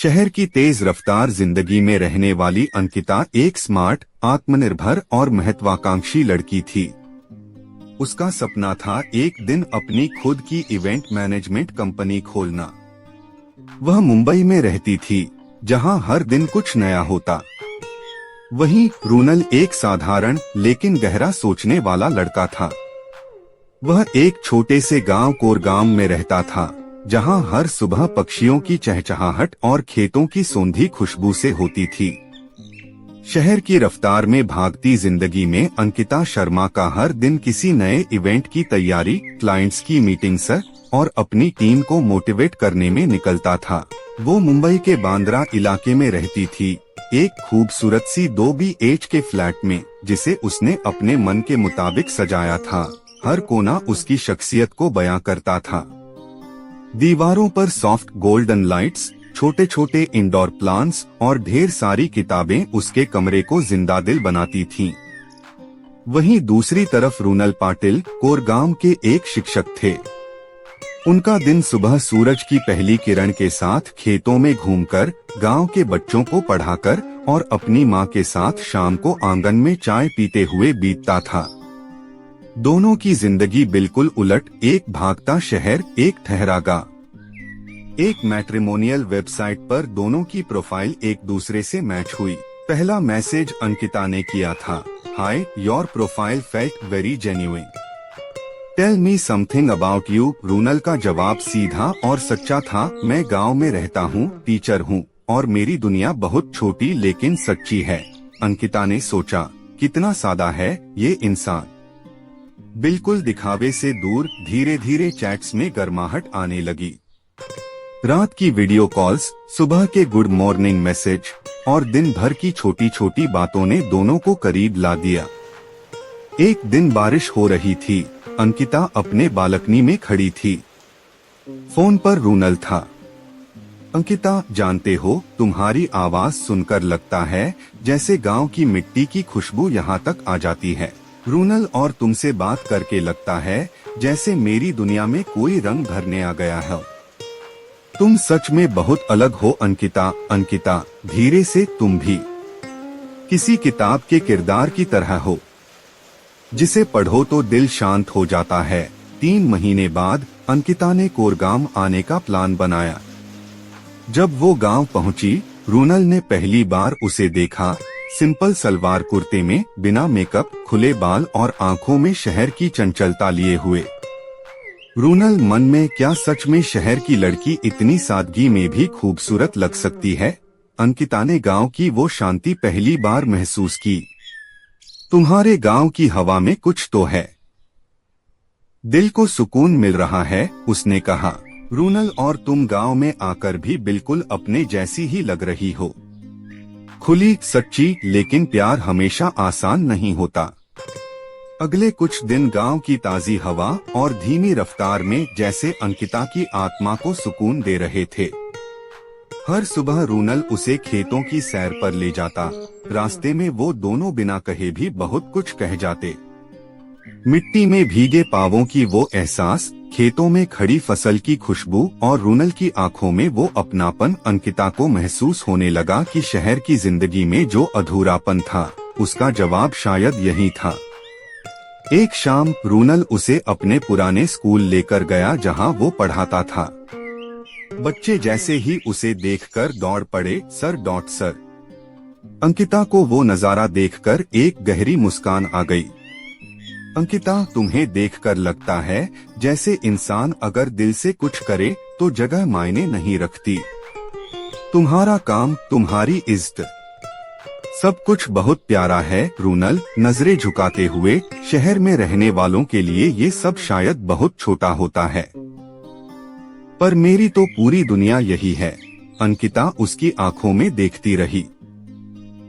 शहर की तेज रफ्तार जिंदगी में रहने वाली अंकिता एक स्मार्ट, आत्मनिर्भर और महत्वाकांक्षी लड़की थी। उसका सपना था एक दिन अपनी खुद की इवेंट मैनेजमेंट कंपनी खोलना। वह मुंबई में रहती थी, जहां हर दिन कुछ नया होता। वहीं रूनल एक साधारण लेकिन गहरा सोचने वाला लड़का था। वह एक छोटे से गांव कोरगांव में रहता था, जहां हर सुबह पक्षियों की चहचहाहट और खेतों की सौंधी खुशबू से होती थी। शहर की रफ्तार में भागती जिंदगी में अंकिता शर्मा का हर दिन किसी नए इवेंट की तैयारी, क्लाइंट्स की मीटिंग्स और अपनी टीम को मोटिवेट करने में निकलता था। वो मुंबई के बांद्रा इलाके में रहती थी, एक खूबसूरत सी 2 BHK फ्लैट में, जिसे उसने अपने मन के मुताबिक सजाया था। हर कोना उसकी शख्सियत को बयां करता था। दीवारों पर सॉफ्ट गोल्डन लाइट्स, छोटे छोटे इंडोर प्लांट्स और ढेर सारी किताबें उसके कमरे को जिंदा दिल बनाती थीं। वहीं दूसरी तरफ रूनल पाटिल कोरगांव के एक शिक्षक थे। उनका दिन सुबह सूरज की पहली किरण के साथ खेतों में घूमकर, गांव के बच्चों को पढ़ाकर और अपनी मां के साथ शाम को आंगन में चाय पीते हुए बीतता था। दोनों की जिंदगी बिल्कुल उलट, एक भागता शहर, एक ठहरा गांव। एक मैट्रिमोनियल वेबसाइट पर दोनों की प्रोफाइल एक दूसरे से मैच हुई। पहला मैसेज अंकिता ने किया था, hi, your profile felt very genuine, tell me something about you. Runal का जवाब सीधा और सच्चा था, मैं गांव में रहता हूँ, टीचर हूँ और मेरी दुनिया बहुत छोटी लेकिन सच्ची है। अंकिता ने सोचा, कितना सादा है ये इंसान। बिल्कुल दिखावे से दूर। धीरे धीरे चैट्स में गर्माहट आने लगी। रात की वीडियो कॉल्स, सुबह के गुड मॉर्निंग मैसेज और दिन भर की छोटी छोटी बातों ने दोनों को करीब ला दिया। एक दिन बारिश हो रही थी। अंकिता अपने बालकनी में खड़ी थी। फोन पर रूनल था। अंकिता, जानते हो, तुम्हारी आवाज सुनकर लगता है जैसे गांव की मिट्टी की खुशबू यहाँ तक आ जाती है। रूनल, और तुमसे बात करके लगता है जैसे मेरी दुनिया में कोई रंग भरने आ गया है। तुम सच में बहुत अलग हो अंकिता। अंकिता, धीरे से, तुम भी किसी किताब के किरदार की तरह हो, जिसे पढ़ो तो दिल शांत हो जाता है। 3 महीने बाद अंकिता ने कोरगांव आने का प्लान बनाया। जब वो गांव पहुंची, रूनल ने पहली बार उसे देखा। सिंपल सलवार कुर्ते में, बिना मेकअप, खुले बाल और आंखों में शहर की चंचलता लिए हुए। रूनल मन में, क्या सच में शहर की लड़की इतनी सादगी में भी खूबसूरत लग सकती है? अंकिता ने गांव की वो शांति पहली बार महसूस की। तुम्हारे गांव की हवा में कुछ तो है, दिल को सुकून मिल रहा है, उसने कहा। रूनल, और तुम गांव में आकर भी बिल्कुल अपने जैसी ही लग रही हो। खुली, सच्ची, लेकिन प्यार हमेशा आसान नहीं होता। अगले कुछ दिन गांव की ताजी हवा और धीमी रफ्तार में जैसे अंकिता की आत्मा को सुकून दे रहे थे। हर सुबह रूनल उसे खेतों की सैर पर ले जाता। रास्ते में वो दोनों बिना कहे भी बहुत कुछ कह जाते। मिट्टी में भीगे पांवों की वो एहसास, खेतों में खड़ी फसल की खुशबू और रूनल की आंखों में वो अपनापन। अंकिता को महसूस होने लगा कि शहर की जिंदगी में जो अधूरापन था, उसका जवाब शायद यही था। एक शाम रूनल उसे अपने पुराने स्कूल लेकर गया, जहां वो पढ़ाता था। बच्चे जैसे ही उसे देखकर दौड़ पड़े, सर डॉट सर। अंकिता को वो नजारा देखकर एक गहरी मुस्कान आ गई। अंकिता, तुम्हें देखकर लगता है जैसे इंसान अगर दिल से कुछ करे तो जगह मायने नहीं रखती। तुम्हारा काम, तुम्हारी इज्जत, सब कुछ बहुत प्यारा है। रूनल नजरें झुकाते हुए, शहर में रहने वालों के लिए ये सब शायद बहुत छोटा होता है, पर मेरी तो पूरी दुनिया यही है। अंकिता उसकी आंखों में देखती रही।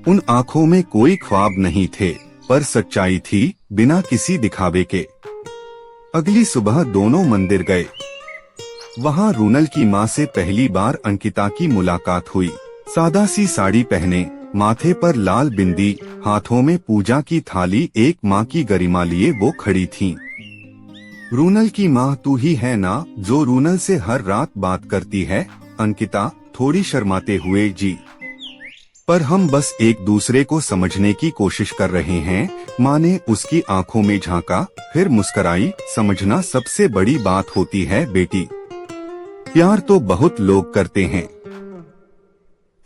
उन आंखों में कोई ख्वाब नहीं थे, पर सच्चाई थी, बिना किसी दिखावे के। अगली सुबह दोनों मंदिर गए। वहां रूनल की मां से पहली बार अंकिता की मुलाकात हुई। सादा सी साड़ी पहने, माथे पर लाल बिंदी, हाथों में पूजा की थाली, एक मां की गरिमा लिए वो खड़ी थीं। रूनल की मां तू ही है ना, जो रूनल से हर रात बात करती है? अंकिता, थोड़ी शर्माते हुए, जी। पर हम बस एक दूसरे को समझने की कोशिश कर रहे हैं। माँ ने उसकी आंखों में झांका, फिर मुस्कराई। समझना सबसे बड़ी बात होती है बेटी। प्यार तो बहुत लोग करते हैं,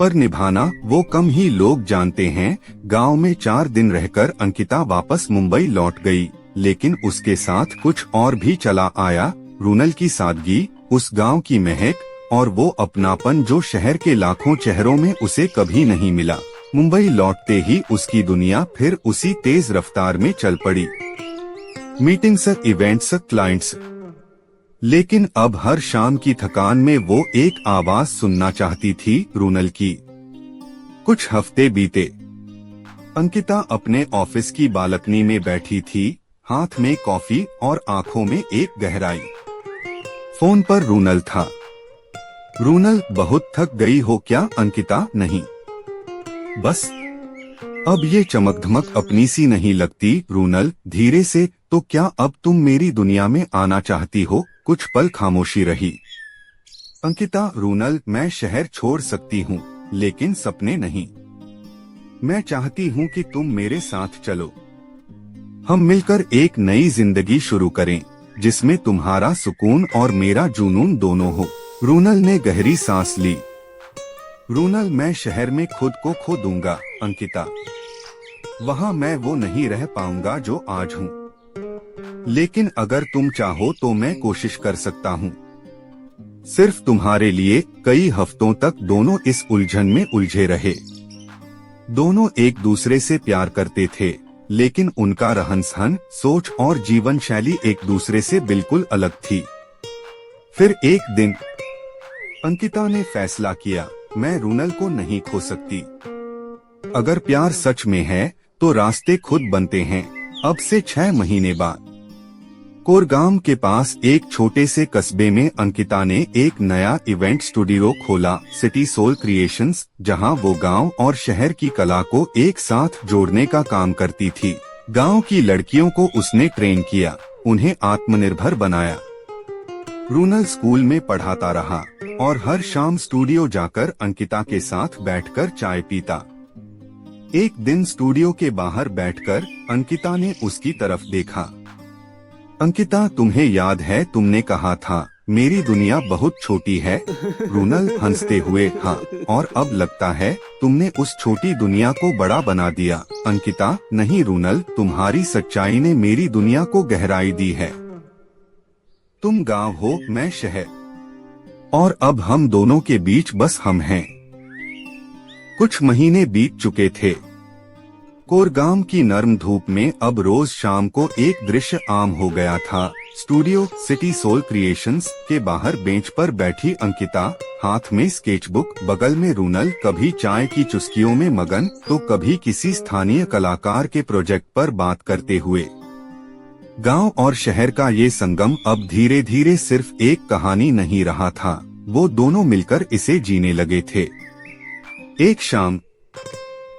पर निभाना वो कम ही लोग जानते हैं। गांव में 4 दिन रहकर अंकिता वापस मुंबई लौट गई, लेकिन उसके साथ कुछ और भी चला आया। रूनल की सादगी, उस गांव की महक और वो अपनापन जो शहर के लाखों चेहरों में उसे कभी नहीं मिला। मुंबई लौटते ही उसकी दुनिया फिर उसी तेज रफ्तार में चल पड़ी। Meetings, events, clients. लेकिन अब हर शाम की थकान में वो एक आवाज सुनना चाहती थी, रूनल की। कुछ हफ्ते बीते। अंकिता अपने ऑफिस की बालकनी में बैठी थी, हाथ में कॉफी और आंखों में एक गहराई। फोन पर रूनल था। रूनल, बहुत थक गई हो क्या? अंकिता, नहीं, बस अब ये चमक धमक अपनी सी नहीं लगती। रूनल, धीरे से। तो क्या अब तुम मेरी दुनिया में आना चाहती हो? कुछ पल खामोशी रही। अंकिता, रूनल, मैं शहर छोड़ सकती हूँ, लेकिन सपने नहीं। मैं चाहती हूँ कि तुम मेरे साथ चलो। हम मिलकर एक नई जिंदगी शुरू करें, जिसमें तुम्हारा सुकून और मेरा जुनून दोनों हो। रूनल ने गहरी सांस ली। रूनल, मैं शहर में खुद को खो दूंगा। अंकिता, वहाँ मैं वो नहीं रह पाऊंगा जो आज हूँ। लेकिन अगर तुम चाहो तो मैं कोशिश कर सकता हूँ, सिर्फ तुम्हारे लिए। कई हफ्तों तक दोनों इस उलझन में उलझे रहे। दोनों एक दूसरे से प्यार करते थे, लेकिन उनका रहन सहन, सोच और जीवन शैली एक दूसरे से बिल्कुल अलग थी। फिर एक दिन अंकिता ने फैसला किया, मैं रूनल को नहीं खो सकती। अगर प्यार सच में है तो रास्ते खुद बनते हैं। अब से 6 महीने बाद कोरगांव के पास एक छोटे से कस्बे में अंकिता ने एक नया इवेंट स्टूडियो खोला, सिटी सोल क्रिएशंस, जहां वो गांव और शहर की कला को एक साथ जोड़ने का काम करती थी। गांव की लड़कियों को उसने ट्रेन किया, उन्हें आत्मनिर्भर बनाया। रूनल स्कूल में पढ़ाता रहा और हर शाम स्टूडियो जाकर अंकिता के साथ बैठकर चाय पीता। एक दिन स्टूडियो के बाहर बैठकर अंकिता ने उसकी तरफ देखा। अंकिता, तुम्हें याद है तुमने कहा था मेरी दुनिया बहुत छोटी है? रूनल हंसते हुए, हाँ, और अब लगता है तुमने उस छोटी दुनिया को बड़ा बना दिया। अंकिता, नहीं रूनल, तुम्हारी सच्चाई ने मेरी दुनिया को गहराई दी है। तुम गांव हो, मैं शहर, और अब हम दोनों के बीच बस हम हैं। कुछ महीने बीत चुके थे। कोरगांव की नर्म धूप में अब रोज शाम को एक दृश्य आम हो गया था। स्टूडियो सिटी सोल क्रिएशंस के बाहर बेंच पर बैठी अंकिता, हाथ में स्केचबुक, बगल में रूनल, कभी चाय की चुस्कियों में मगन तो कभी किसी स्थानीय कलाकार के प्रोजेक्ट पर बात करते हुए। गांव और शहर का ये संगम अब धीरे धीरे सिर्फ एक कहानी नहीं रहा था, वो दोनों मिलकर इसे जीने लगे थे। एक शाम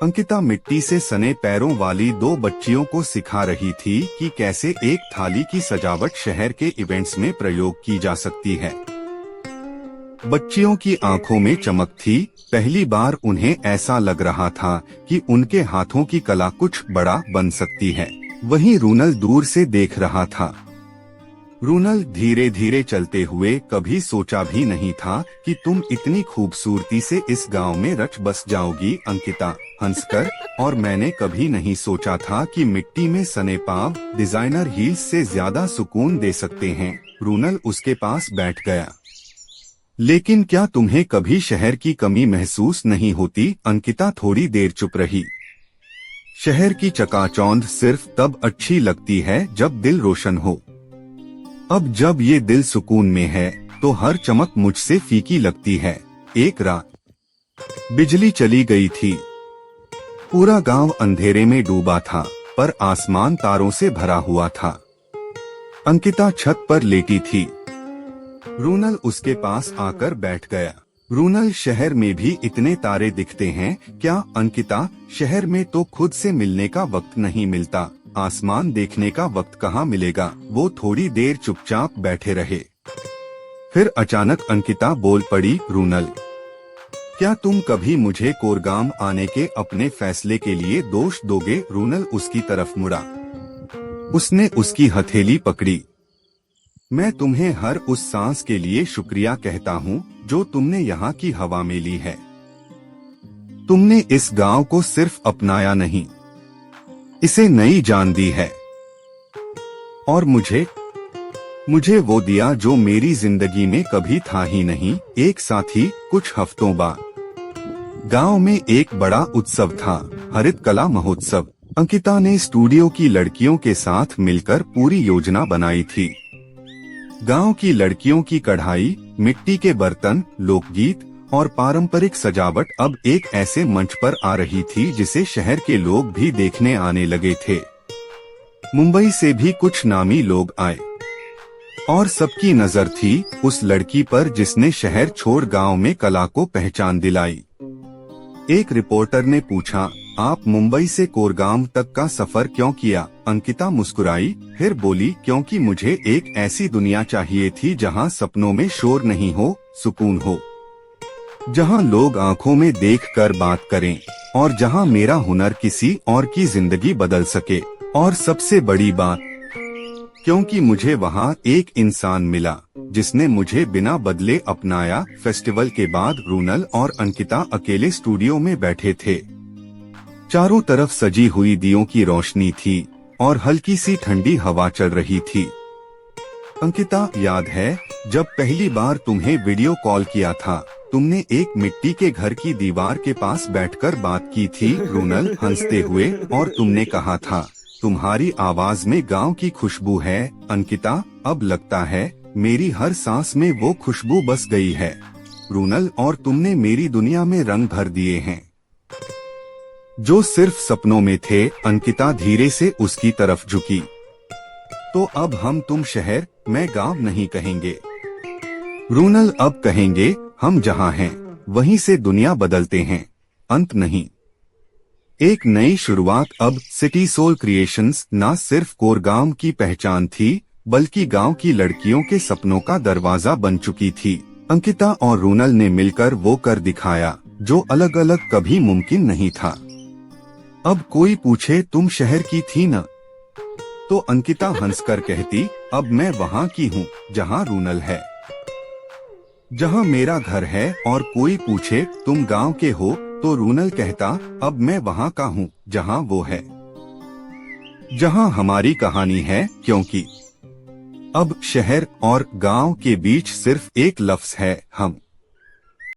अंकिता मिट्टी से सने पैरों वाली 2 बच्चियों को सिखा रही थी कि कैसे एक थाली की सजावट शहर के इवेंट्स में प्रयोग की जा सकती है। बच्चियों की आंखों में चमक थी। पहली बार उन्हें ऐसा लग रहा था कि उनके हाथों की कला कुछ बड़ा बन सकती है। वहीं रूनल दूर से देख रहा था। रूनल, धीरे धीरे चलते हुए, कभी सोचा भी नहीं था कि तुम इतनी खूबसूरती से इस गांव में रच बस जाओगी। अंकिता हंसकर, और मैंने कभी नहीं सोचा था कि मिट्टी में सने पांव डिजाइनर हील्स से ज्यादा सुकून दे सकते हैं। रूनल उसके पास बैठ गया। लेकिन क्या तुम्हें कभी शहर की कमी महसूस नहीं होती? अंकिता थोड़ी देर चुप रही। शहर की चकाचौंध सिर्फ तब अच्छी लगती है जब दिल रोशन हो। अब जब ये दिल सुकून में है तो हर चमक मुझसे फीकी लगती है। एक रात बिजली चली गई थी। पूरा गांव अंधेरे में डूबा था, पर आसमान तारों से भरा हुआ था। अंकिता छत पर लेटी थी। रूनल उसके पास आकर बैठ गया। रूनल, शहर में भी इतने तारे दिखते हैं क्या? अंकिता, शहर में तो खुद से मिलने का वक्त नहीं मिलता, आसमान देखने का वक्त कहाँ मिलेगा? वो थोड़ी देर चुपचाप बैठे रहे। फिर अचानक अंकिता बोल पड़ी, रूनल, क्या तुम कभी मुझे कोरगाम आने के अपने फैसले के लिए दोष दोगे? रूनल उसकी तरफ मुड़ा। उसने उसकी हथेली पकड़ी। मैं तुम्हें हर उस सांस के लिए शुक्रिया कहता हूँ जो तुमने यहाँ की हवा में ली है। तुमने इस गांव को सिर्फ अपनाया नहीं, इसे नई जान दी है। और मुझे वो दिया जो मेरी जिंदगी में कभी था ही नहीं। एक साथी कुछ हफ्तों बाद गांव में एक बड़ा उत्सव था, हरित कला महोत्सव। अंकिता ने स्टूडियो की लड़कियों के साथ मिलकर पूरी योजना बनाई थी। गांव की लड़कियों की कढ़ाई, मिट्टी के बर्तन, लोकगीत और पारंपरिक सजावट अब एक ऐसे मंच पर आ रही थी जिसे शहर के लोग भी देखने आने लगे थे। मुंबई से भी कुछ नामी लोग आए और सबकी नजर थी उस लड़की पर जिसने शहर छोड़ गांव में कला को पहचान दिलाई। एक रिपोर्टर ने पूछा, आप मुंबई से कोरगाम तक का सफर क्यों किया? अंकिता मुस्कुराई, फिर बोली, क्योंकि मुझे एक ऐसी दुनिया चाहिए थी जहां सपनों में शोर नहीं हो, सुकून हो, जहां लोग आंखों में देखकर बात करें और जहां मेरा हुनर किसी और की जिंदगी बदल सके। और सबसे बड़ी बात, क्योंकि मुझे वहां एक इंसान मिला जिसने मुझे बिना बदले अपनाया। फेस्टिवल के बाद रूनल और अंकिता अकेले स्टूडियो में बैठे थे। चारों तरफ सजी हुई दियों की रोशनी थी और हल्की सी ठंडी हवा चल रही थी। अंकिता, याद है जब पहली बार तुम्हें वीडियो कॉल किया था, तुमने एक मिट्टी के घर की दीवार के पास बैठकर बात की थी? रूनल हंसते हुए, और तुमने कहा था, तुम्हारी आवाज में गांव की खुशबू है। अंकिता, अब लगता है मेरी हर सांस में वो खुशबू बस गई है। रूनल, और तुमने मेरी दुनिया में रंग भर दिए हैं जो सिर्फ सपनों में थे। अंकिता धीरे से उसकी तरफ झुकी। तो अब हम तुम शहर, मैं गांव नहीं कहेंगे रूनल, अब कहेंगे हम जहां हैं वहीं से दुनिया बदलते हैं, अंत नहीं। एक नई शुरुआत। अब सिटी सोल क्रिएशंस ना सिर्फ कोरगाम की पहचान थी बल्कि गांव की लड़कियों के सपनों का दरवाजा बन चुकी थी। अंकिता और रूनल ने मिलकर वो कर दिखाया जो अलग अलग कभी मुमकिन नहीं था। अब कोई पूछे, तुम शहर की थी न? तो अंकिता हंसकर कहती, अब मैं वहाँ की हूँ जहाँ रूनल है, जहाँ मेरा घर है। और कोई पूछे, तुम गांव के हो? तो रूनल कहता, अब मैं वहाँ का हूँ जहाँ वो है, जहाँ हमारी कहानी है। क्योंकि अब शहर और गांव के बीच सिर्फ एक लफ्ज है, हम।